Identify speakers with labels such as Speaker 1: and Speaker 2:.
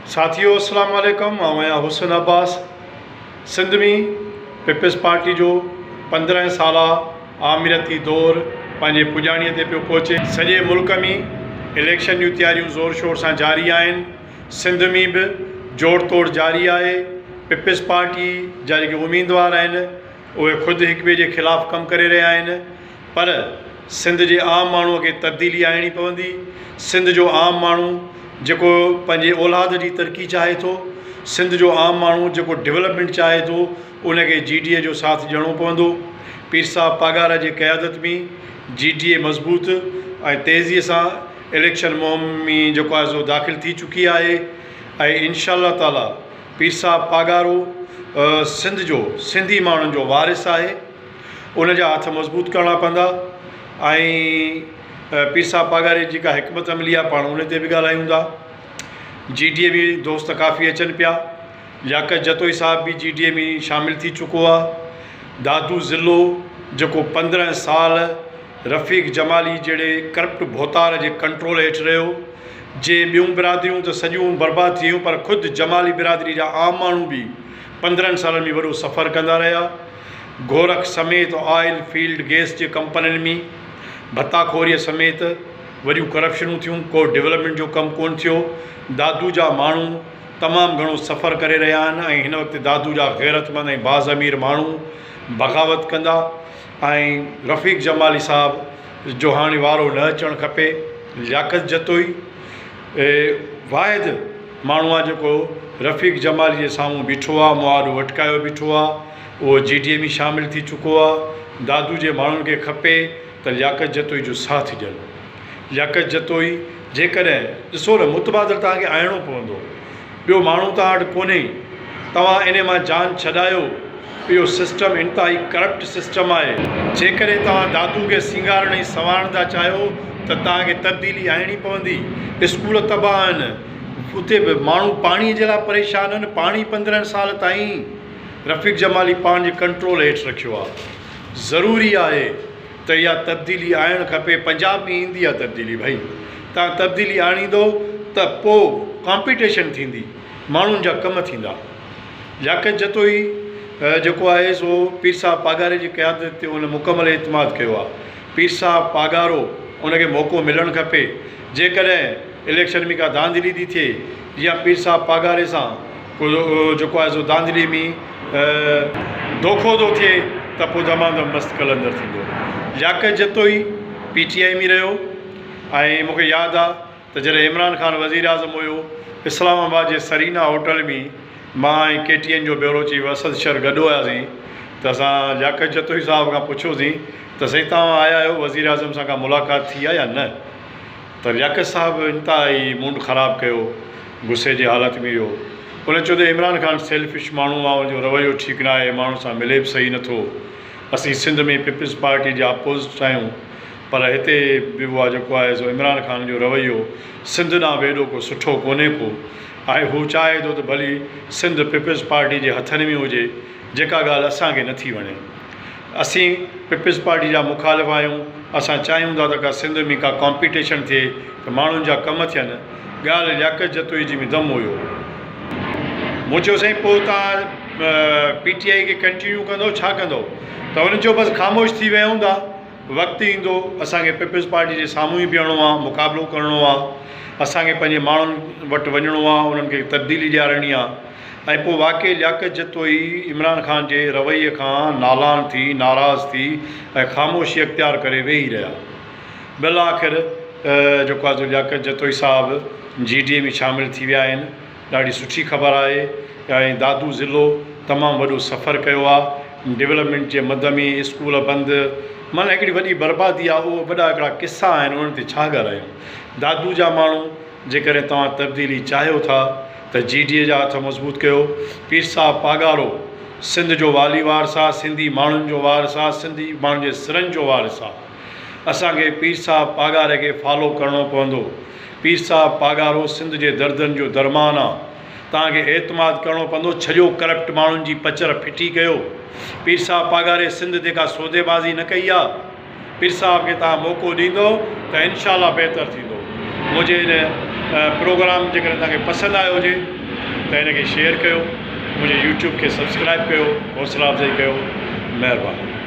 Speaker 1: साथियों अस्सलाम वालेकुम। आहियां हुसैन अब्बास। सिंध में पीपल्स पार्टी जो 15 साल आमिरती दौर पंहिंजे पुॼाणीअ ते पियो पहुचे। सॼे मुल्क में इलेक्शन जूं तैयारियूं ज़ोर शोर सां जारी आहिनि। सिंध में भी जोड़ तोड़ जारी है। पीपल्स पार्टी जा जेके उम्मीदवार आहिनि उहे ख़ुदि हिक ॿिए जे ख़िलाफ़ु कमु करे रहिया आहिनि, पर सिंध जे आम माण्हूअ खे तब्दीली आणणी पवंदी। सिंध जो आम माण्हू जेको पंहिंजे औलाद जी तरक़ी चाहे थो, सिंध जो आम माण्हू जेको डेवलपमेंट चाहे थो, उनखे GDA जो साथ ॾियणो पवंदो। पीर साहब पागार जे क़यादत में GDA मज़बूत ऐं तेज़ीअ सां इलेक्शन मुहिम में जेको आहे सो दाख़िल थी चुकी है। ऐं इंशाअल्लाह ताला पीर साहब पागारो सिंध जो सिंधी माण्हुनि जो वारिस है। उन जा हथ मज़बूत करणा पवंदा। ऐं पीर साहब पागारे जी का हिकमत अमली आहे, पाण उन ते बि ॻाल्हायूं था। GDA में दोस्त काफ़ी अचनि पिया। लियाकत जतोई साहब भी GDA में शामिल थी चुको आहे। दादू ज़िलो जेको 15 साल रफ़ीक जमाली जहिड़े करप्ट भोतार जे कंट्रोल हेठि रहियो, जे ॿियूं बिरादरियूं त सॼियूं बर्बाद थी वियूं, पर ख़ुदि जमाली बिरादरी जा आम माण्हू भी 15 सालनि में वॾो सफ़र कंदा रहिया। गोरख समेत ऑयल फील्ड गैस जे कंपनियुनि में भत्ताखोरीअ समेत वॾियूं करप्शनूं थियूं, को डेवलपमेंट जो कमु कोन थियो। दादू जा माण्हू तमामु घणो सफ़र करे रहिया आहिनि ऐं हिन वक़्तु दादू जा गैरतमंद ऐं बाज़मीर माण्हू बग़ावत कंदा। ऐं रफ़ीक जमाली साहब जो हाणे वारो न अचणु खपे। लियाकत जतोई वाहिद माण्हू आहे जेको रफ़ीक जमाली जे साम्हूं बीठो आहे, मुआरो वटकायो बीठो आहे, उहो GDA में शामिल थी चुको आहे। दादू जे माण्हुनि खे खपे त लियाकत जतोई जो साथ ॾियनि। लियाकत जतोई जेकॾहिं ॾिसो न, मुतबादिल तव्हांखे आणणो पवंदो, ॿियो माण्हू तव्हां वटि कोन्हे। तव्हां इन मां जान छॾायो। इहो सिस्टम इंतिहाई करप्ट सिस्टम आहे। जेकॾहिं तव्हां दादू खे सिंगारण ऐं संवारण था चाहियो त तव्हांखे तब्दीली आणणी पवंदी। स्कूल तबाह आहिनि, उते बि माण्हू पाणीअ जे लाइ परेशान आहिनि। पाणी 15 साल ताईं रफ़ीक जमाली पाण जे कंट्रोल हेठि रखियो आहे। ज़रूरी आहे त इहा तब्दीली आणणु खपे। पंजाब में ईंदी आहे तब्दीली। भाई तव्हां तब्दीली आणींदो त पोइ कॉम्पिटिशन थींदी, माण्हुनि जा कम थींदा। लियाकत जतोई जेको आहे सो पीर साहब पागारे जी क़यादत ते उन मुकमल एतमाद कयो आहे। पीर साहब पागारो उनखे मौक़ो मिलणु खपे। जेकॾहिं इलेक्शन में का धांधली थी थिए या पीर साहब पागारे सां जेको आहे सो धांधली में धोखो थो थिए त पोइ दमादम मस्तु कलंदर थींदो। लियाकत जतोई PTI में रहियो ऐं मूंखे यादि आहे त जॾहिं इमरान ख़ान वज़ीर आज़म हुयो, इस्लामाबाद जे सरीना होटल में मां ऐं KTN जो ब्यूरो चीफ असद शर गॾु हुआसीं। त असां लियाकत जतोई साहब खां पुछियोसीं त साईं तव्हां आया आहियो, वज़ीर आज़म सां का मुलाक़ात थी आहे या न? त लियाकत साहब इंतिहाई मूड ख़राबु कयो, गुस्से जी हालत में हुयो। उन चयो त इमरान ख़ान सेल्फिश माण्हू आहे, उनजो रवैयो ठीकु न आहे, माण्हू सां मिले बि सही नथो। असीं सिंध में पीपल्स पार्टी जा अपोज़िट आहियूं, पर हिते बि उहा जेको आहे सो इमरान ख़ान जो रवैयो सिंध ॾांहुं बि एॾो को सुठो कोन्हे को। ऐं हू चाहे थो त भली सिंध पीपल्स पार्टी जे हथनि में हुजे, जेका ॻाल्हि असांखे नथी वणे। असीं पीपल्स पार्टी जा मुखालिफ़ आहियूं। असां चाहियूं था त का सिंध में का कॉम्पिटिशन थिए, त माण्हुनि जा कम थियनि। ॻाल्हि लियाकत जतोई जी में दम हुयो। मूं चयो साईं पोइ तव्हां PTI खे कंटिन्यू कंदो, छा कंदो? त हुननि चयो बसि ख़ामोश थी विया हूंदा, वक़्तु ईंदो असांखे पीपल्स पार्टी जे साम्हूं ई बीहणो आहे, मुक़ाबिलो करिणो आहे, असांखे पंहिंजे माण्हुनि वटि वञिणो आहे, उन्हनि खे तब्दीली ॾियारणी आहे। ऐं पोइ वाक़ई लियाकत जतोई इमरान ख़ान जे रवैये खां नालान थी, नाराज़ थी ऐं ख़ामोशी अख़्तियार करे वेही रहिया। बिल आख़िर जेको आहे लियाकत जतोई साहब GDA में शामिल थी विया आहिनि। ॾाढी सुठी ख़बर आहे। ऐं दादू ज़िलो तमामु वॾो सफ़र कयो आहे। डेवलपमेंट जे मद में स्कूल बंदि, माना हिकिड़ी वॾी बर्बादी आहे। उहो वॾा हिकिड़ा किस्सा आहिनि, उन्हनि ते छा ॻाल्हायूं। दादू जा माण्हू जेकॾहिं तव्हां तब्दीली चाहियो था त GDA जा हथ मज़बूत कयो। पीर साहब पागारो सिंध जो वाली वारिस आहे, सिंधी माण्हुनि जो वारिस आहे, सिंधी माण्हुनि जे सिरनि जो वारिस आहे। असांखे पीर साहब पागारे खे फॉलो करिणो पवंदो। पीर साहब पागारो सिंध जे दर्दनि जो दरमान आहे। तव्हांखे एतमाद करिणो पवंदो। छॼो करप्ट माण्हुनि जी पचर फिटी कयो। पीर साहब पागारे सिंध ते का सौदेबाज़ी न कई आहे। पीर साहब खे तव्हां मौक़ो ॾींदो त इंशाअल्लाह बहितर थींदो। मुंहिंजे इन प्रोग्राम जेकॾहिं तव्हांखे पसंदि आयो हुजे त हिनखे शेयर कयो, मुंहिंजे यूट्यूब खे सब्सक्राइब कयो, हौसला अफ़ज़ाई कयो। महिरबानी।